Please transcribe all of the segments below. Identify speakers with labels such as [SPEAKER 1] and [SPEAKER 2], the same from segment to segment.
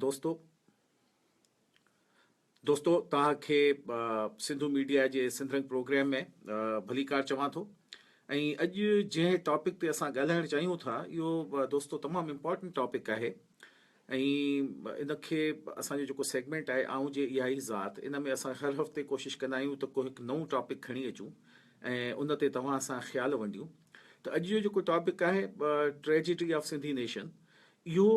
[SPEAKER 1] दोस्तों दोस्तों तव्हांखे सिंधु मीडिया जे सिंधरंग प्रोग्राम में भली कार चवां थो। ऐं अॼु जंहिं टॉपिक ते असां ॻाल्हाइणु चाहियूं था इहो दोस्तो तमामु इम्पोर्टेंट टॉपिक आहे। ऐं इनखे असांजो जेको सेगमेंट आहे आऊं जे इहा ई ज़ात, इन में असां हर हफ़्ते कोशिशि कंदा आहियूं त को हिकु नओं टॉपिक खणी अचूं ऐं उन ते तव्हां सां ख़्यालु वंडियूं। त अॼु जो जेको टॉपिक आहे ट्रेजिडी ऑफ सिंधी नेशन, इहो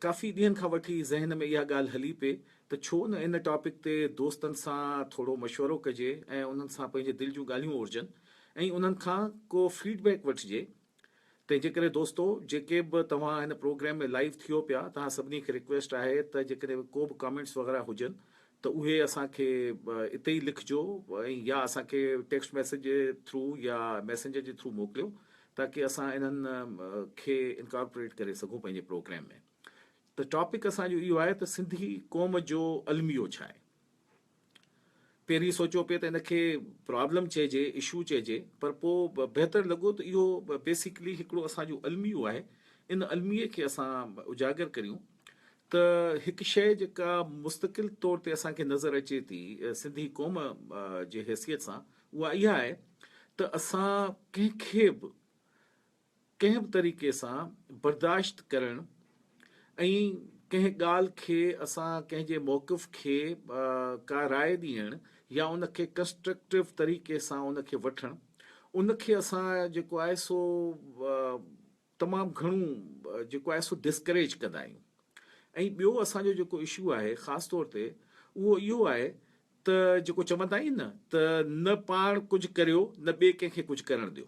[SPEAKER 1] काफ़ी ॾींहंनि खां वठी ज़हन में इहा ॻाल्हि हली पए त छो न इन टॉपिक ते दोस्तनि सां थोरो मशवरो कजे ऐं उन्हनि सां पंहिंजे दिलि जूं ॻाल्हियूं उर्जनि ऐं उन्हनि खां को फीडबैक वठिजे। तंहिंजे करे दोस्तो जेके बि तव्हां हिन प्रोग्राम में लाइव थियो पिया, तव्हां सभिनी खे रिक्वेस्ट आहे त जेकॾहिं को बि कमेंट्स वग़ैरह हुजनि त उहे असांखे इते ई लिखिजो ऐं या असांखे टेक्स्ट मैसेज जे थ्रू या मैसेंजर जे थ्रू मोकिलियो ताकी असां इन्हनि खे इनकॉर्पोरेट करे सघूं पंहिंजे प्रोग्राम में। त टॉपिक असांजो इहो आहे त सिंधी क़ौम जो अलमियो छा आहे। पहिरीं सोचियो पिए त इनखे प्रॉब्लम चइजे, इशू चइजे, पर पोइ बहितर लॻो त इहो बेसिकली हिकिड़ो असांजो अलमियो आहे। इन अलमीअ खे असां उजागर करियूं त हिकु शइ जेका मुस्तक़िल तौर ते असांखे नज़र अचे थी सिंधी क़ौम जे हैसियत सां, उहा इहा आहे त असां कंहिंखे बि कंहिं बि तरीक़े सां बर्दाश्त करणु ऐं कंहिं ॻाल्हि खे असां कंहिंजे मौक़िफ़ खे का राय ॾियणु या उनखे कंस्ट्रक्टिव तरीक़े सां उनखे वठणु, उनखे असां जेको आहे सो तमामु घणो जेको आहे सो डिस्करेज कंदा आहियूं। ऐं ॿियो असांजो जेको इशू आहे ख़ासि तौर ते उहो इहो आहे त जेको चवंदा आहिनि न त न पाण कुझु करियो न ॿिए कंहिंखे कुझु करणु ॾियो।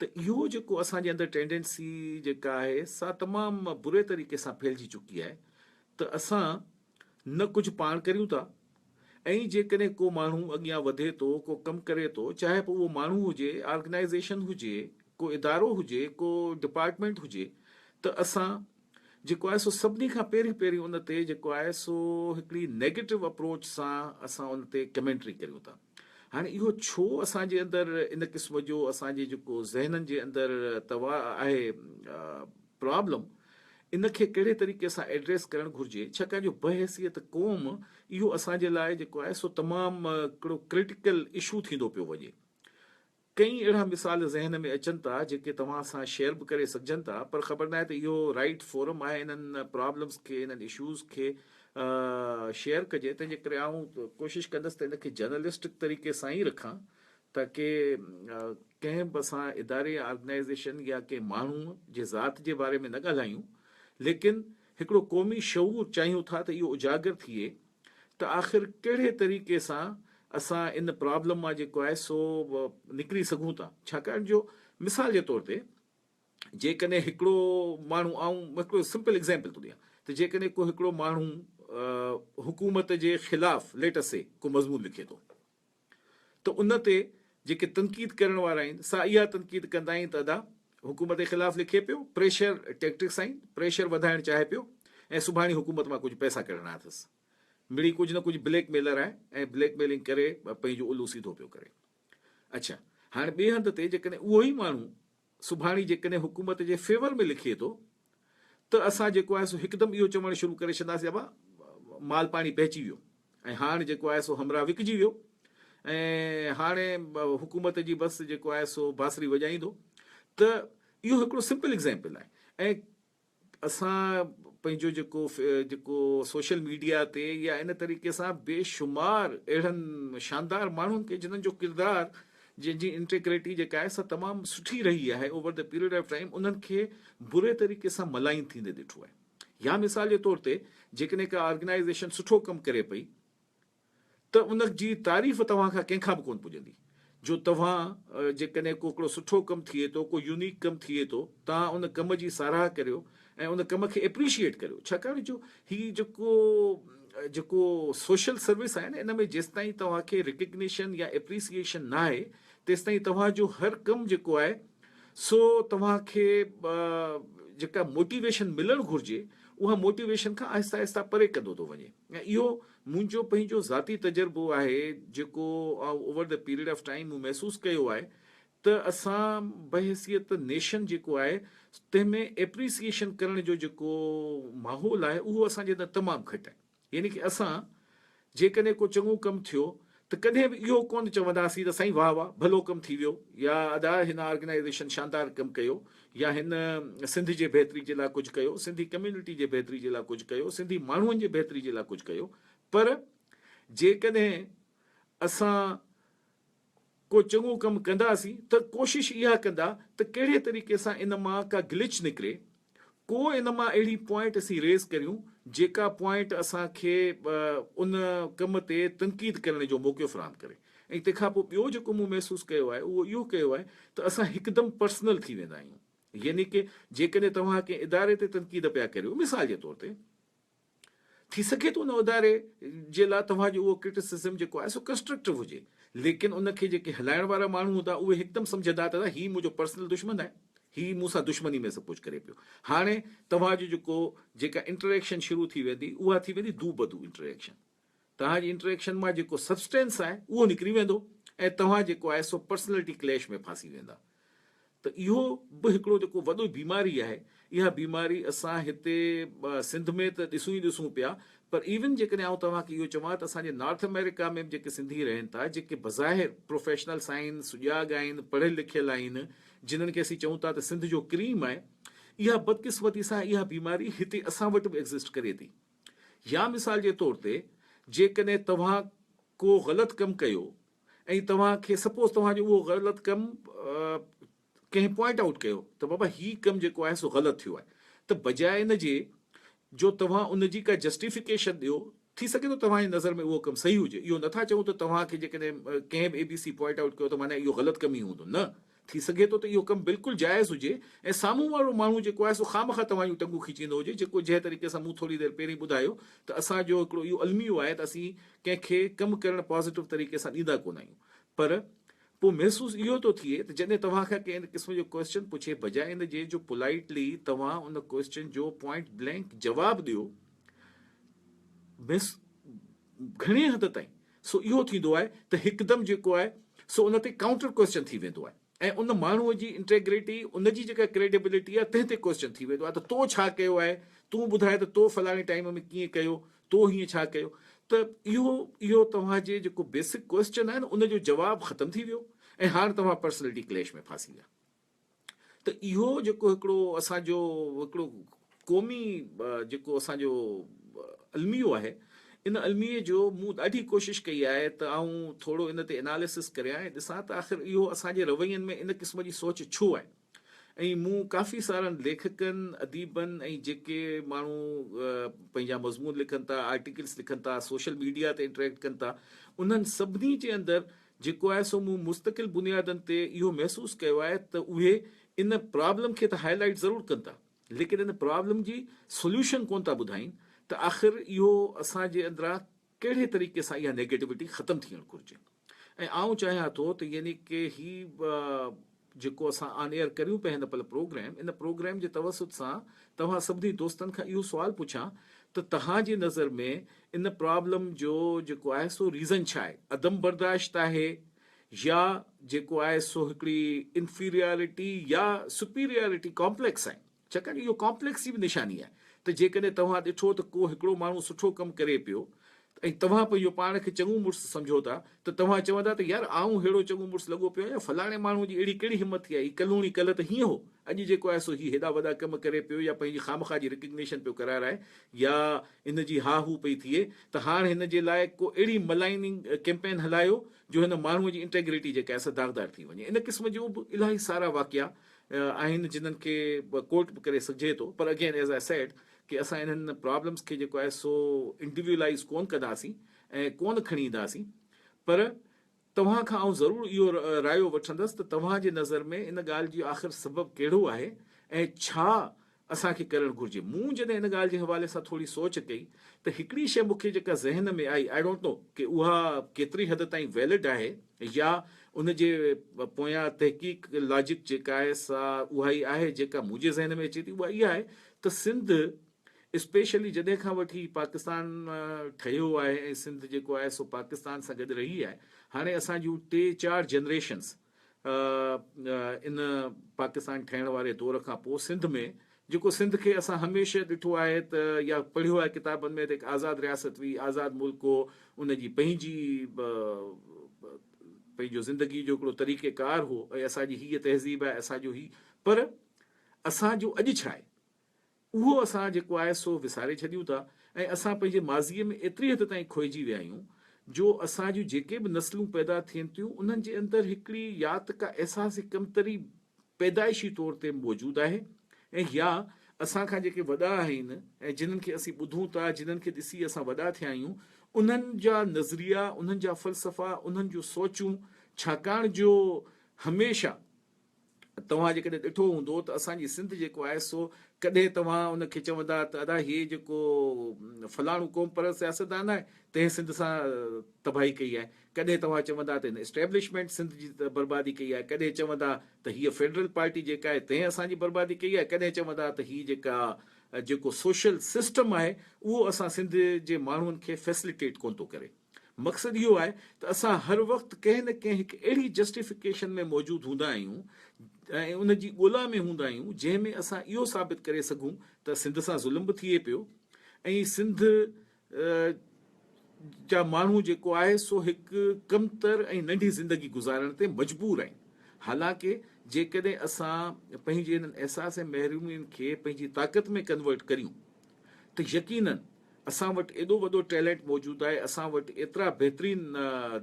[SPEAKER 1] त इहो जेको असांजे अंदरि टेंडेंसी जेका आहे सा तमामु बुरे तरीक़े सां फैलिजी चुकी आहे त असां न कुझु पाण करियूं था ऐं जेकॾहिं को माण्हू अॻियां वधे थो, को कमु करे थो, चाहे पोइ उहो माण्हू हुजे, ऑर्गेनाइज़ेशन हुजे, को इदारो हुजे, को डिपार्टमेंट हुजे, त असां जेको आहे सो सभिनी खां पहिरीं पहिरीं उन ते जेको आहे सो हिकिड़ी नेगेटिव अप्रोच सां असां उन ते कमेंट्री करियूं था। हाणे इहो छो असांजे अंदरि इन क़िस्म जो असांजे जेको ज़हननि जे अंदरि तवा आहे प्रॉब्लम, इनखे कहिड़े तरीक़े सां एड्रेस करणु घुरिजे, छाकाणि जो बहैसियत क़ौम इहो असांजे लाइ जेको आहे सो तमामु हिकिड़ो क्रिटिकल इशू थींदो पियो वञे। कई अहिड़ा मिसाल ज़हन में अचनि था जेके तव्हां सां शेयर बि करे सघजनि था, पर ख़बर न आहे त इहो राइट फोरम आहे इन्हनि प्रॉब्लम्स खे, इन्हनि इशूज़ खे शेयर कजे। तंहिंजे करे आऊं कोशिशि कंदुसि त इनखे जर्नलिस्टिक तरीक़े सां ई रखां ताकी कंहिं बि असां इदारे या ऑर्गेनाइज़ेशन या कंहिं माण्हू जे ज़ात जे बारे में न ॻाल्हायूं, लेकिन हिकिड़ो क़ौमी शऊर चाहियूं था त इहो उजागर थिए त आख़िर कहिड़े तरीक़े सां असां इन प्रॉब्लम मां जेको आहे सो निकिरी सघूं था। छाकाणि जो मिसाल जे तौर ते जेकॾहिं हिकिड़ो माण्हू, हिकिड़ो सिंपल एग्ज़ाम्पल थो ॾियां, त जेकॾहिं को हिकिड़ो माण्हू हुकूमत जे ख़िलाफ़ लेटसे को मज़मून लिखे थो त उन ते जेके तनक़ीद करण वारा आहिनि सा इहा तनक़ीद कंदा आहिनि त अदा हुकूमत जे ख़िलाफ़ लिखे पियो, प्रेशर टैक्टिक्स आहिनि, प्रेशर वधाइणु चाहे पियो ऐं सुभाणे हुकूमत मां कुझु पैसा कढणा अथसि, मिड़ी कुझु न कुझु ब्लैकमेलर आहे ऐं ब्लैकमेलिंग करे पंहिंजो उलू सीधो पियो करे। अच्छा, हाणे ॿिए हंध ते जेकॾहिं उहो ई माण्हू सुभाणे जेकॾहिं हुकूमत जे फेवर में लिखे थो त असां जेको आहे सो हिकदमि इहो चवणु शुरू करे छॾंदासीं अबा माल पाणी पहुची वियो ऐं हाणे जेको आहे सो हमरा विकिजी वियो ऐं हाणे हुकूमत जी बस जेको आहे सो बांसुरी वॼाईंदो। त इहो हिकिड़ो सिंपल एग्ज़ाम्पल आहे। ऐं असां पंहिंजो जेको सोशल मीडिया ते या इन तरीक़े सां बेशुमार अहिड़नि शानदार माण्हुनि खे जिन्हनि जो किरदारु, जंहिंजी इंटीग्रिटी जेका आहे सा तमामु सुठी रही आहे over the period of time, उन्हनि खे बुरे तरीक़े सां मलाइन थींदे ॾिठो आहे। या मिसाल जे तौर ते जेकॾहिं का ऑर्गेनाइज़ेशन सुठो कमु करे पई त उन जी तारीफ़ तव्हां खां कंहिंखां बि कोन पुॼंदी। जो तव्हां जेकॾहिं को हिकिड़ो सुठो कमु थिए थो, को यूनिक कमु थिए थो, तव्हां उन कम जी साराह करियो ऐं उन कम खे एप्रिशिएट करियो। छाकाणि जो हीउ जेको सोशल सर्विस आहे न, इन में जेसिताईं तव्हांखे रिकग्निशन या एप्रिसिएशन न आहे तेसिताईं तव्हांजो हर कमु जेको आहे सो तव्हांखे जेका मोटिवेशन मिलणु घुरिजे उहा मोटिवेशन खां आहिस्ता आहिस्ता परे कंदो थो वञे। ऐं इहो मुंहिंजो पंहिंजो ज़ाती तजुर्बो आहे जेको over the period of time मूं महसूसु कयो आहे त त असां बहैसियत नेशन जेको आहे तंहिंमें एप्रिसिएशन करण जो जेको माहौल आहे उहो असांजे अंदरि तमामु घटि आहे। यानी कि असां जेकॾहिं को चङो कमु थियो त कॾहिं बि इहो कोन चवंदासीं त साईं वाह वाह भलो कमु थी वियो, या अदा हिन ऑर्गेनाइज़ेशन शानदार कमु कयो, या हिन सिंध जे बहितरी जे लाइ कुझु कयो, सिंधी कम्यूनिटी जे बहितरी जे लाइ कुझु कयो, सिंधी माण्हुनि जे बहितरी जे लाइ कुझु कयो। पर जेकॾहिं असां को चङो कमु कंदासीं त कोशिशि इहा कंदा त कहिड़े तरीक़े सां इन मां का ग्लिच निकिरे, को इन मां अहिड़ी पॉइंट असीं रेज़ करियूं जेका पॉइंट असांखे उन कम ते तनक़ीद करण जो मौक़ो फ़राहम करे। ऐं तंहिंखां पोइ ॿियो जेको मूं महसूसु कयो आहे उहो इहो कयो आहे त असां हिकदमि पर्सनल थी वेंदा आहियूं। यानी कि जेकॾहिं तव्हां कंहिं इदारे ते तनक़ीद पिया करियो, मिसाल जे तौर ते थी सघे थो उन इदारे जे लाइ तव्हांजो उहो क्रिटिसिज़म जेको आहे सो कंस्ट्रक्टिव हुजे, लेकिन उनखे जेके हलाइण वारा माण्हू हूंदा उहे हिकदमि सम्झंदा त हीउ मुंहिंजो पर्सनल दुश्मन आहे, हीउ मूंसां दुश्मनी में सपोज करे पियो। हाणे तव्हांजो जेका इंटरेक्शन शुरू थी वेंदी उहा थी वेंदी दू बदू इंटरेक्शन। तव्हांजी इंटरेक्शन मां जेको सबस्टेंस आहे उहो निकिरी वेंदो ऐं तव्हां जेको आहे सो पर्सनैलिटी क्लैश में फासी वेंदा। त इहो बि हिकिड़ो जेको वॾो बीमारी आहे। इहा बीमारी असां हिते सिंध में त ॾिसूं ई ॾिसूं पिया, पर इवन जेकॾहिं आउं तव्हांखे इहो चवां त असांजे नॉर्थ अमेरिका में जेके सिंधी रहनि था, जेके बज़ाहिर प्रोफेशनल्स आहिनि, सुजाॻ आहिनि, पढ़ियल लिखियल आहिनि, जिन्हनि खे असीं चऊं था त सिंध जो क्रीम आहे, इहा बदकिस्मती सां इहा बीमारी हिते असां वटि बि एग्ज़िस्ट करे थी। या मिसाल जे तौर ते जेकॾहिं तव्हां को ग़लति कमु कयो ऐं तव्हांखे सपोज़ तव्हांजो उहो ग़लति कमु कंहिं पॉइंट आउट कयो त बाबा हीउ कमु जेको आहे सो ग़लति थियो आहे, त बजाए इन जे जो तव्हां उनजी का जस्टिफिकेशन ॾियो, थी सघे थो तव्हांजी नज़र में उहो कमु सही हुजे। इहो नथा चऊं त तव्हांखे जेकॾहिं कंहिं बि ABC पॉइंट आउट कयो त माना इहो ग़लति कमु ई हूंदो, न, थी सघे थो त इहो कमु बिल्कुलु जाइज़ हुजे ऐं साम्हूं वारो माण्हू जेको आहे सो ख़ामख़ा तव्हांजूं टंगूं खीचींदो हुजे, जेको जंहिं तरीक़े सां मूं थोरी देरि पहिरीं ॿुधायो त असांजो हिकिड़ो इहो अलमियो आहे त असीं कंहिंखे कमु करणु पॉज़िटिव तरीक़े सां ॾींदा कोन आहियूं। पर पोइ महसूसु इहो थो थिए त जॾहिं तव्हांखां कंहिं क़िस्म जो क्वेश्चन पुछे, बजाए इन जे जो पोलाइटली तव्हां उन क्वेश्चन जो पॉइंट ब्लैंक जवाबु ॾियो, घणे हद ताईं सो इहो थींदो आहे त हिकदमि जेको आहे सो उन ते काउंटर क्वेश्चन थी वेंदो आहे ऐं उन माण्हूअ जी इंटेग्रिटी, उनजी जेका क्रेडिबिलिटी आहे तंहिं ते क्वेश्चन थी वेंदो आहे त तो छा कयो आहे, तूं ॿुधाए त तो फलाणे टाइम में कीअं कयो, तो हीअं छा कयो। त इहो तव्हांजे जेको बेसिक क्वेश्चन आहे न उनजो जवाबु ख़तमु थी वियो ऐं हाणे तव्हां पर्सनैलिटी क्लैश में फासी विया। त इहो जेको हिकिड़ो असांजो हिकिड़ो क़ौमी जेको असांजो अलमियो आहे, इन अलमीअ जो मूं ॾाढी कोशिशि कई आहे त आऊं थोरो इन ते एनालिसिस करियां ऐं ॾिसां त आख़िर इहो असांजे रवैयनि में इन क़िस्म जी सोच छो आहे। ऐं मूं काफ़ी सारनि लेखकनि, अदीबनि ऐं जेके माण्हू पंहिंजा मज़मून लिखनि था, आर्टिकल्स लिखनि था, सोशल मीडिया ते इंटरेक्ट कनि था, उन्हनि सभिनी जे अंदरि जेको आहे सो मूं मुस्तक़िल बुनियादनि ते इहो महसूसु कयो आहे त उहे इन प्रॉब्लम खे त हाईलाइट ज़रूरु कनि था, लेकिन इन प्रॉब्लम जी सोल्यूशन कोन था ॿुधाइनि त आख़िर इहो असांजे अंदरां कहिड़े तरीक़े सां इहा नेगेटिविटी ख़तमु थियणु घुरिजे। ऐं आउं चाहियां थो त यानी कि ही जेको असां ऑन एयर करियूं पिया हिन पल प्रोग्राम, इन प्रोग्राम जे तवसुत सां तव्हां सभिनी दोस्तनि खां इहो सुवालु पुछां त तव्हांजी नज़र में इन प्रॉब्लम जो जेको आहे सो रीज़न छा आहे? अदम बर्दाश्त आहे, या जेको आहे सो हिकिड़ी इंफीरियरिटी या सुपीरियरिटी कॉम्प्लेक्स आहे? छाकाणि इहो कॉम्प्लेक्स जी बि निशानी आहे त जेकॾहिं तव्हां ॾिठो त को हिकिड़ो माण्हू सुठो कमु करे पियो ऐं तव्हां पंहिंजो पाण खे चङो मुड़ुसु सम्झो था त तव्हां चवंदा त यार आऊं अहिड़ो चङो मुड़ुसु लॻो पियो आहे, फलाणे माण्हू जी अहिड़ी कहिड़ी हिमत थी आहे, कल्ह त हीअं हो, अॼु जेको आहे सो हीउ हेॾा वॾा कम करे पियो या पंहिंजी ख़ामख़ा जी रिकग्निशन पियो कराराए या इन जी हा हू पई थिए, त हाणे हिन जे लाइ को अहिड़ी मलाइनिंग कैंपेन हलायो जो हिन माण्हूअ जी इंटेग्रिटी जेका आहे दागदार थी वञे। इन क़िस्म जूं बि इलाही सारा वाक़िया आहिनि जिन्हनि खे कोट बि करे सघिजे थो, पर अगेन एज़ आई सेड कि असां इन्हनि प्रॉब्लम्स खे जेको आहे सो इंडिविजुअलाइज़ कोन कंदासीं ऐं कोन खणी ईंदासीं। पर तव्हां खां आउं ज़रूरु इहो रायो वठंदुसि त तव्हांजे नज़र में इन ॻाल्हि जी आख़िर सबबु कहिड़ो आहे ऐं छा असांखे करणु घुरिजे। मूं जॾहिं इन ॻाल्हि जे हवाले सां थोरी सोच कई त हिकिड़ी शइ मूंखे जेका ज़हन में आई, आई डोंट नो कि उहा केतिरी हद ताईं वैलिड आहे या उन जे पोयां तहक़ीक़ लॉजिक जेका आहे सा उहा ई आहे जेका मुंहिंजे ज़हन में अचे थी। उहा इहा आहे त सिंध स्पेशली जॾहिं खां वठी पाकिस्तान ठहियो आहे ऐं सिंध जेको आहे सो पाकिस्तान सां गॾु रही आहे, हाणे असां जूं 3-4 जनरेशन्स इन पाकिस्तान ठहिण वारे दौर खां पोइ सिंध में जेको सिंध खे असां हमेशह ॾिठो आहे त या पढ़ियो आहे किताबनि में त हिकु आज़ादु रियासत हुई, आज़ादु मुल्क हो, उनजी पंहिंजो ज़िंदगी जो हिकिड़ो तरीक़ेकार हो ऐं असांजी हीअ तहज़ीब आहे, असांजो ही, पर असांजो अॼु छा आहे उहो असां जेको आहे सो विसारे छॾियूं था ऐं असां पंहिंजे माज़ीअ में एतिरी हद ताईं खोइजी विया आहियूं जो असांजूं जेके बि नस्लूं पैदा थियनि थियूं उन्हनि जे अंदरि हिकिड़ी या त का अहसास कमतरी पैदाइशी तौर ते मौजूदु आहे ऐं या असांखां जेके वॾा आहिनि ऐं जिन्हनि खे असीं ॿुधूं था, जिन्हनि खे ॾिसी असां वॾा थिया आहियूं, उन्हनि जा नज़रिया, उन्हनि जा फ़लसफ़ा, उन्हनि जूं सोचूं, छाकाणि जो हमेशह तव्हां जेकॾहिं ॾिठो हूंदो त असांजी सिंध जेको आहे सो कॾहिं तव्हां उनखे चवंदा त अदा हीअ जेको फलाणो क़ौम परस्त सियासतदान आहे तंहिं सिंध सां तबाही कई आहे, कॾहिं तव्हां चवंदा त हिन एस्टेब्लिशमेंट सिंध जी बर्बादी कई आहे, कॾहिं चवंदा त हीअ फेडरल पार्टी जेका आहे तंहिं असांजी बर्बादी कई आहे, कॾहिं चवंदा त हीअ जेको सोशल सिस्टम आहे उहो असां सिंध जे माण्हुनि खे फैसिलिटेट कोन थो करे। मक़सदु इहो आहे त असां हर वक़्तु कंहिं न कंहिं हिकु अहिड़ी जस्टिफिकेशन में मौजूदु हूंदा आहियूं ऐं उनजी ॻोल्हा में हूंदा आहियूं जंहिंमें असां इहो साबित करे सघूं त सिंध सां ज़ुल्म बि थिए पियो ऐं सिंध जा माण्हू जेको आहे सो हिकु कमतर ऐं नंढी ज़िंदगी गुज़ारण ते मजबूर आहिनि। हालांकि जेकॾहिं असां पंहिंजे इन्हनि अहसास ऐं महिरूमियुनि खे पंहिंजी ताक़त में कन्वर्ट करियूं त यकीनन असां वटि एॾो वॾो टैलेंट मौजूदु आहे, असां वटि एतिरा बहितरीन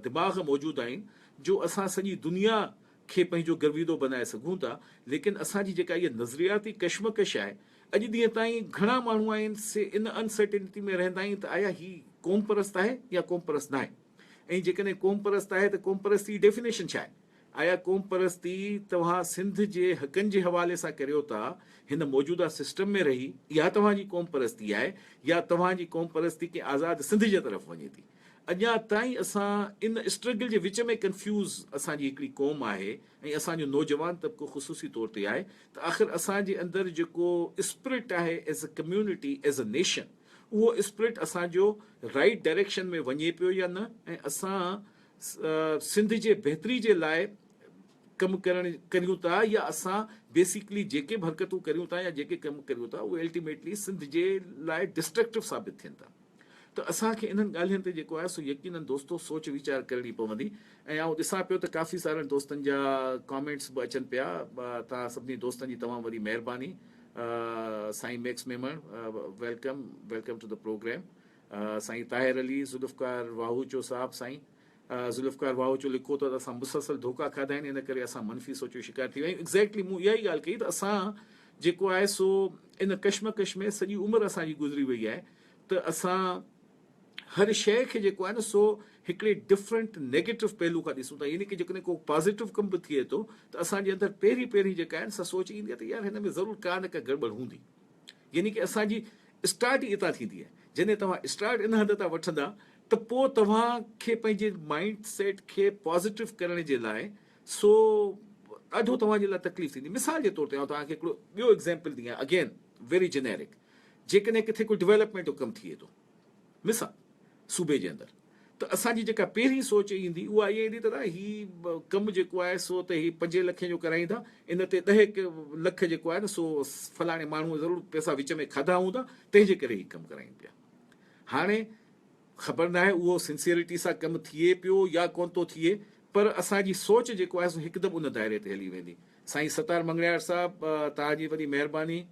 [SPEAKER 1] दिमाग़ मौजूदु आहिनि जो असां सॼी दुनिया खे पंहिंजो गर्विदो बनाए सघूं था। लेकिन असांजी जेका इहा नज़रियाती कशमकश आहे, अॼु ॾींहं ताईं घणा माण्हू आहिनि से इन अनसर्टेनिटी में रहंदा आहिनि त आया ही क़ौम परस्त आहे या क़ौम परस्त न आहे, ऐं जेकॾहिं क़ौम परस्त आहे त क़ौम परस्ती जी डेफिनेशन छा आहे, आया क़ौम परस्ती तव्हां सिंध जे हक़नि जे हवाले सां करियो था हिन मौजूदा सिस्टम में रही, या तव्हांजी क़ौम परस्ती आहे या तव्हांजी क़ौम परस्ती के आज़ादु सिंध जे तरफ़ वञे थी। अञा ताईं असां इन स्ट्रगल जे विच में कंफ्यूज़ असांजी हिकिड़ी क़ौम आहे ऐं असांजो नौजवान तबिको ख़ुसूसी तौर ते आहे त आख़िर असांजे अंदरि जेको स्पिरिट आहे as a community, as a nation, उहो स्पिरिट असांजो राइट डायरेक्शन में वञे पियो या न, ऐं असां सिंध जे बहितरी जे लाइ कमु करियूं था या असां बेसिकली जेके बि हरकतूं करियूं था या जेके कमु करियूं था उहे अल्टीमेटली सिंध जे लाइ डिस्ट्रक्टिव साबित थियनि था। त असांखे इन्हनि ॻाल्हियुनि ते जेको आहे सो यकीनन दोस्तो सोच वीचार करणी पवंदी। ऐं आउं ॾिसां पियो त काफ़ी सारनि दोस्तनि जा कॉमेंट्स बि अचनि पिया। तव्हां सभिनी दोस्तनि जी तमामु वॾी महिरबानी। Sain Max Memon, welcome to the programme. Sain Tahir Ali, Zulfikar वाहूचो साहब, साईं ज़ुल्फ़कार वाहूचो लिखो त असां मुसलसल धोखा खाधा आहिनि, इन करे असां मनफ़ी सोचो शिकार थी विया आहियूं। एक्ज़ैक्टली मूं इहा ई ॻाल्हि कई त असां जेको आहे सो इन कशमकश में सॼी उमिरि असांजी गुज़री वई आहे त असां हर शइ खे जेको आहे न सो हिकिड़े डिफरेंट नेगेटिव पहलू खां ॾिसूं था। यानी कि जेकॾहिं को पॉज़िटिव कमु बि थिए थो त असांजे अंदरि पहिरीं जेका आहे असां सोच ईंदी आहे त यार हिन में ज़रूरु का न का गड़बड़ हूंदी। यानी कि असांजी स्टार्ट ई इतां थींदी आहे। जॾहिं तव्हां स्टार्ट इन हद तां वठंदा त पोइ तव्हांखे पंहिंजे माइंड सेट खे पॉज़िटिव करण जे लाइ सो ॾाढो तव्हांजे लाइ तकलीफ़ थींदी। मिसाल जे तौर ते आउं तव्हांखे हिकिड़ो ॿियो एग्ज़ाम्पल ॾियां, अगेन वेरी जेनेरिक। जेकॾहिं किथे कोई डेवलपमेंट जो कमु थिए थो मिसाल सूबे जे अंदरि, त असांजी जेका पहिरीं सोच ईंदी उहा इहा ईंदी त हीउ कमु जेको आहे सो त हीउ 5 लख जो कराईंदा, इन ते 10 लख जेको आहे न सो फलाणे माण्हू ज़रूरु पैसा विच में खाधा हूंदा, तंहिंजे करे हीउ कमु कराइनि पिया। हाणे ख़बर न आहे उहो सिंसियरिटी सां कमु थिए पियो या कोन थो थिए, पर असांजी सोच जेको आहे सो हिकदमि उन दायरे ते हली वेंदी। साईं सतार मंगड़ियार साहिबु, तव्हांजी वॾी महिरबानी।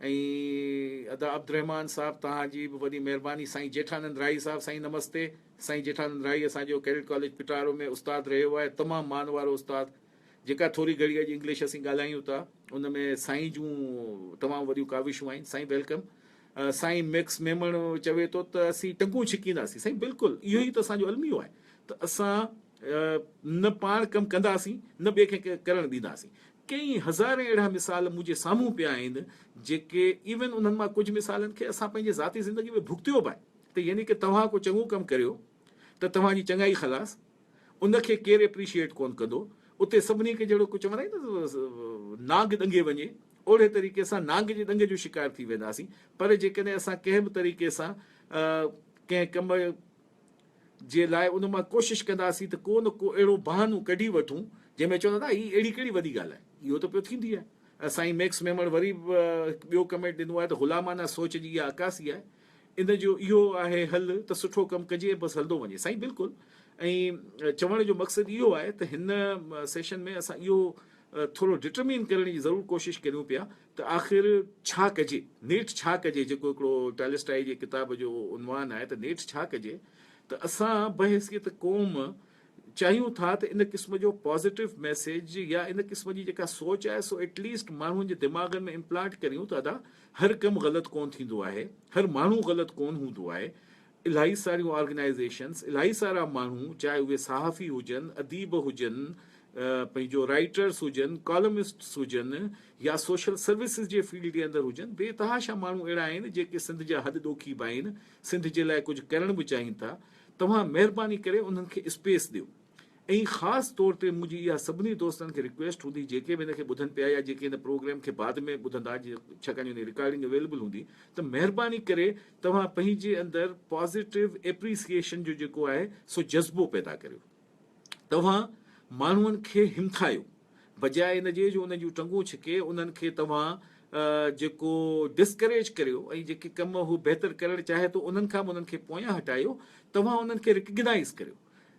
[SPEAKER 1] ऐं अदा अब्दुरहमान साहिबु, तव्हांजी बि वॾी महिरबानी। साईं जेठानंद राई साहिबु, साईं नमस्ते। साईं जेठानंद राई असांजो कैडेट कॉलेज पिटारो में उस्तादु रहियो आहे, तमामु मान वारो उस्तादु। जेका थोरी घणी अॼु इंग्लिश असीं ॻाल्हायूं था उन में साईं जूं तमामु वॾियूं काविशूं आहिनि। साईं वेलकम। साईं मैक्स मेमण चवे थो त असीं टंगूं छिकींदासीं। साईं बिल्कुलु इहो ई त असांजो अलमियो आहे त असां न पाण कमु कंदासीं न ॿिए खे करणु ॾींदासीं। कई हज़ारे अहिड़ा मिसाल मुंहिंजे साम्हूं पिया आहिनि जेके इवन उन्हनि मां कुझु मिसालनि खे असां पंहिंजे ज़ाती ज़िंदगी में भुगतियो बि आहे। त यानी कि तव्हां को चङो कमु करियो त तव्हांजी चङाई ख़लास, उनखे केरु एप्रिशिएट कोन कंदो। उते सभिनी खे जहिड़ो कुझु चवंदा आहिनि न नांग ॾंगे वञे, ओड़े तरीक़े सां नांग जे ॾंगे जो शिकार थी वेंदासीं। पर जेकॾहिं असां कंहिं बि तरीक़े सां कंहिं कम जे लाइ उन मां कोशिशि कंदासीं त को न को अहिड़ो बहानो कढी वठूं जंहिंमें चवंदा हीअ अहिड़ी कहिड़ी वॾी ॻाल्हि आहे, इहो त पियो थींदी आहे। साईं मैक्स मेमण वरी ॿियो कमेंट ॾिनो आहे त गुलामाना सोच जी इहा अकासी आहे, इन जो इहो आहे हल त सुठो कमु कजे बसि हलंदो वञे। साईं बिल्कुलु, ऐं चवण जो मक़सदु इहो आहे त हिन सेशन में असां इहो थोरो डिटरमिन करण जी ज़रूरु कोशिशि करियूं पिया त आख़िर छा कजे, नेठ छा कजे, जेको हिकिड़ो टैलेस्टाई जे किताब जो उनवान आहे त नेठ छा कजे। त असां बहैसियत क़ौम चाहियूं था त इन क़िस्म जो पॉज़िटिव मैसेज या इन क़िस्म जी जेका सोच आहे सो एटलीस्ट माण्हुनि जे दिमाग़नि में इम्प्लांट करियूं त अदा हर कमु ग़लति कोन थींदो आहे, हर माण्हू ग़लति कोन हूंदो आहे। इलाही सारियूं ऑर्गेनाइज़ेशन्स, इलाही सारा माण्हू, चाहे उहे सहाफ़ी हुजनि, अदीब हुजनि, पंहिंजो राइटर्स हुजनि, कॉलमिस्ट्स हुजनि, या सोशल सर्विसिस जे फील्ड जे अंदरि हुजनि, बेतहाशा माण्हू अहिड़ा आहिनि जेके सिंध जा हद ॾोखी बि आहिनि, सिंध जे लाइ कुझु करण बि चाहिनि था। तव्हां महिरबानी करे उन्हनि खे स्पेस ॾियो। ऐं ख़ासि तौर ते मुंहिंजी इहा सभिनी दोस्तनि खे रिक्वेस्ट हूंदी जेके बि हिनखे ॿुधनि पिया या जेके हिन प्रोग्राम खे बाद में ॿुधंदा, छाकाणि हुन रिकॉर्डिंग अवेलेबल हूंदी, त महिरबानी करे तव्हां पंहिंजे अंदरि पॉज़िटिव एप्रिसिएशन जो जेको आहे सो जज़्बो पैदा करियो। तव्हां माण्हुनि खे हिमथायो, बजाए इन जे जो उन जूं टंगूं छिके उन्हनि खे तव्हां जेको डिस्करेज करियो ऐं जेके कम हू बहितर करणु चाहे थो उन्हनि खां उन्हनि खे पोयां हटायो। तव्हां उन्हनि खे रिकग्नाइज़ करियो।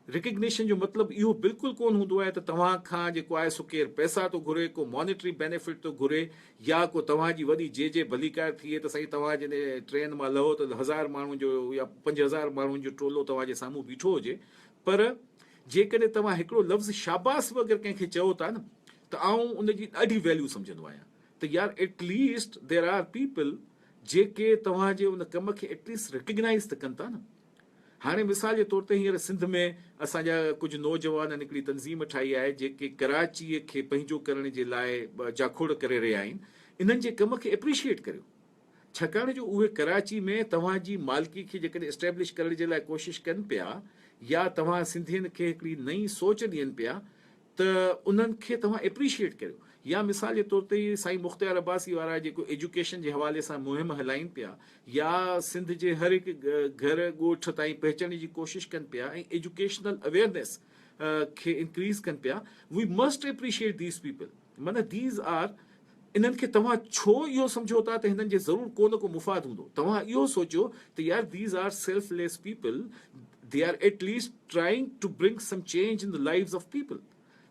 [SPEAKER 1] रिकग्निशन जो मतिलबु इहो बिल्कुलु कोन हूंदो आहे त तव्हां खां जेको आहे सो केरु पैसा थो घुरे, को मॉनिटरी बेनिफिट थो घुरे, या को तव्हांजी वॾी जे भलीकार थिए त साईं तव्हां जॾहिं ट्रेन मां लहो त 1000 माण्हुनि जो या 5000 माण्हुनि जो टोलो तव्हांजे साम्हूं बीठो हुजे। पर जेकॾहिं तव्हां हिकिड़ो लफ़्ज़ शाबास बि अगरि कंहिंखे चओ था न, त आउं उनजी ॾाढी वैल्यू सम्झंदो आहियां त यार एटलीस्ट देर आर पीपल जेके तव्हांजे उन कम खे एटलीस्ट रिकग्नाइज़ त कनि था न। हाणे मिसाल जे तौर ते हींअर सिंध में असांजा कुझु नौजवान हिकिड़ी तंज़ीम ठाही आहे जेके कराचीअ खे पंहिंजो करण जे लाइ जाखोड़ करे रहिया आहिनि। इन्हनि जे कम खे एप्रिशिएट करियो, छाकाणि जो उहे कराची में तव्हांजी मालिकी खे जेकॾहिं एस्टेब्लिश करण जे लाइ कोशिशि कनि पिया, या तव्हां सिंधियुनि खे हिकिड़ी नई सोच ॾियनि पिया, त उन्हनि खे तव्हां एप्रिशिएट करियो। या मिसाल जे तौर ते साईं मुख़्तियार अब्बासी वारा जेको एजुकेशन जे हवाले सां मुहिम हलाइनि पिया, या सिंध जे हर हिकु घर ॻोठ ताईं पहुचण जी कोशिशि कनि पिया ऐं एजुकेशनल अवेयरनेस खे इंक्रीज़ कनि पिया, वी मस्ट एप्रिशिएट दीज़ पीपल। माना दीज़ आर, इन्हनि खे तव्हां छो इहो सम्झो था त हिननि जे ज़रूरु को न को मुफ़ाद हूंदो। तव्हां इहो सोचियो त यार these are selfless people, they are at least trying to bring some change in the lives of people.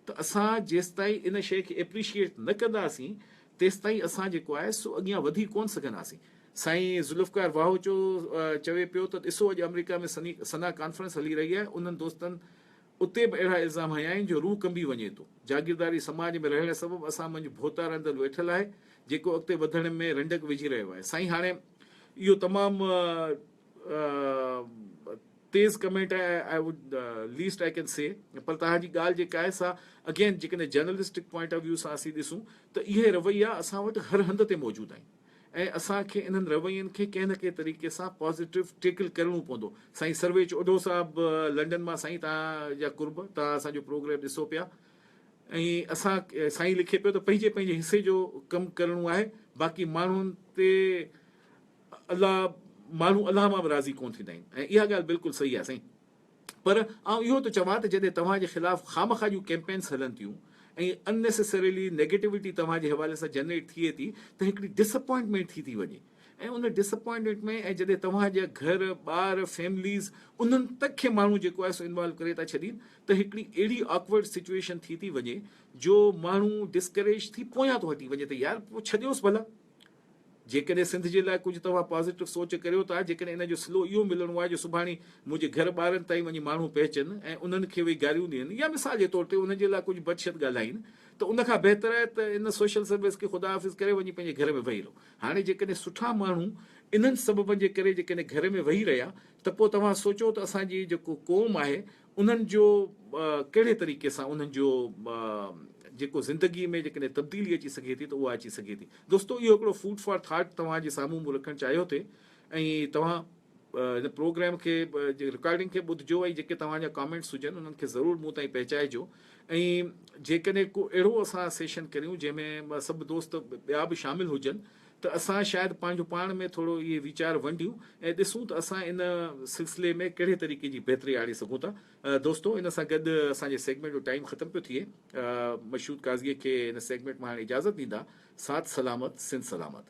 [SPEAKER 1] त असां जेसिताईं इन शइ खे एप्रिशिएट न कंदासीं तेसिताईं असां जेको आहे सो अॻियां वधी कोन सघंदासीं। साईं ज़ुल्फ़कार वाहोचो चवे पियो त ॾिसो अॼु अमेरिका में सना कॉन्फ्रेंस हली रही आहे, उन्हनि दोस्तनि उते बि अहिड़ा इल्ज़ाम हया आहिनि जो रूह कंबी वञे थो। जागीरदारी समाज में रहण सबबि असां मंझि भोतार अंदरि वेठल आहे जेको अॻिते वधण में रंडक विझी रहियो आहे। साईं हाणे इहो तमामु तेज़ कमेंट आहे, I would least I can say, पर तव्हांजी ॻाल्हि जेका आहे सा अगेन जेकॾहिं जर्नलिस्टिक पॉइंट ऑफ व्यू सां असीं ॾिसूं त इहे रवैया असां वटि हर हंध ते मौजूदु आहिनि, ऐं असांखे इन्हनि रवैयनि खे कंहिं न कंहिं तरीक़े सां पॉज़िटिव टेकल करिणो पवंदो। साईं सर्वे चोडो साहिबु लंडन मां, साईं तव्हांजा कुर्ब, तव्हां असांजो प्रोग्राम ॾिसो पिया, ऐं असां साईं लिखे पियो त पंहिंजे पंहिंजे हिसे जो कमु करिणो आहे, बाक़ी माण्हुनि ते माण्हू अलाह मां बि राज़ी कोन थींदा आहिनि, ऐं इहा ॻाल्हि बिल्कुलु सही आहे साईं। पर आउं इहो त चवां त जॾहिं तव्हांजे ख़िलाफ़ु खामखा जूं कैंपेन्स हलनि थियूं ऐं अननेसेसरीली नेगेटिविटी तव्हांजे हवाले सां जनरेट थिए थी, त हिकिड़ी डिसअपॉइंटमेंट थी वञे, ऐं उन डिसअपॉइंटमेंट में ऐं जॾहिं तव्हांजा घर ॿार फैमिलीज़ उन्हनि तक खे माण्हू जेको आहे सो इन्वॉल्व करे था छॾीनि, त हिकिड़ी अहिड़ी ऑकवर्ड सिचुएशन थी वञे जो माण्हू डिस्करेज थी पोयां थो हटी वञे त यार पोइ छॾियोसि भला। जेकॾहिं सिंध जे लाइ कुझु तव्हां पॉज़िटिव सोच करियो था, जेकॾहिं इन जो स्लो इहो मिलणो आहे जो सुभाणे मुंहिंजे घर ॿारनि ताईं वञी माण्हू पहुचनि ऐं उन्हनि खे वेही गारियूं ॾियनि, या मिसाल जे तौर ते उन्हनि जे लाइ कुझु बदशत ॻाल्हाइनि, त उनखां बहितर आहे त इन सोशल सर्विस खे ख़ुदा हाफ़िज़ करे वञी पंहिंजे घर में वेही रहो। हाणे जेकॾहिं सुठा माण्हू इन्हनि सबबनि जे करे जेकॾहिं घर में वेही रहिया, त पोइ तव्हां सोचो त असांजी जेको क़ौम आहे उन्हनि जो कहिड़े तरीक़े सां उन्हनि जो जेको ज़िंदगी में जेकॾहिं तब्दीली अची सघे थी त उहा अची सघे थी। दोस्तो, इहो हिकिड़ो फूड फॉर थॉट तव्हांजे साम्हूं मूं रखणु चाहियो थे, ऐं तव्हां हिन प्रोग्राम खे रिकॉर्डिंग खे ॿुधिजो ऐं जेके तव्हांजा कॉमेंट्स हुजनि उन्हनि खे ज़रूरु मूं ताईं पहुचाइजो। ऐं जेकॾहिं को अहिड़ो असां सेशन करियूं जंहिंमें सभु दोस्त ॿिया बि शामिलु हुजनि, त असां शायदि पंहिंजो पाण में थोरो इहे वीचार वंडियूं ऐं ॾिसूं त असां इन सिलसिले में कहिड़े तरीक़े जी बहितरी आणे सघूं था। दोस्तो, इन सां गॾु असांजे सेगमेंट जो टाइम ख़तमु पियो थिए। मशहूद काज़ीअ खे इन सेगमेंट मां हाणे इजाज़त ॾींदा। साथ सलामत, सिंध सलामत।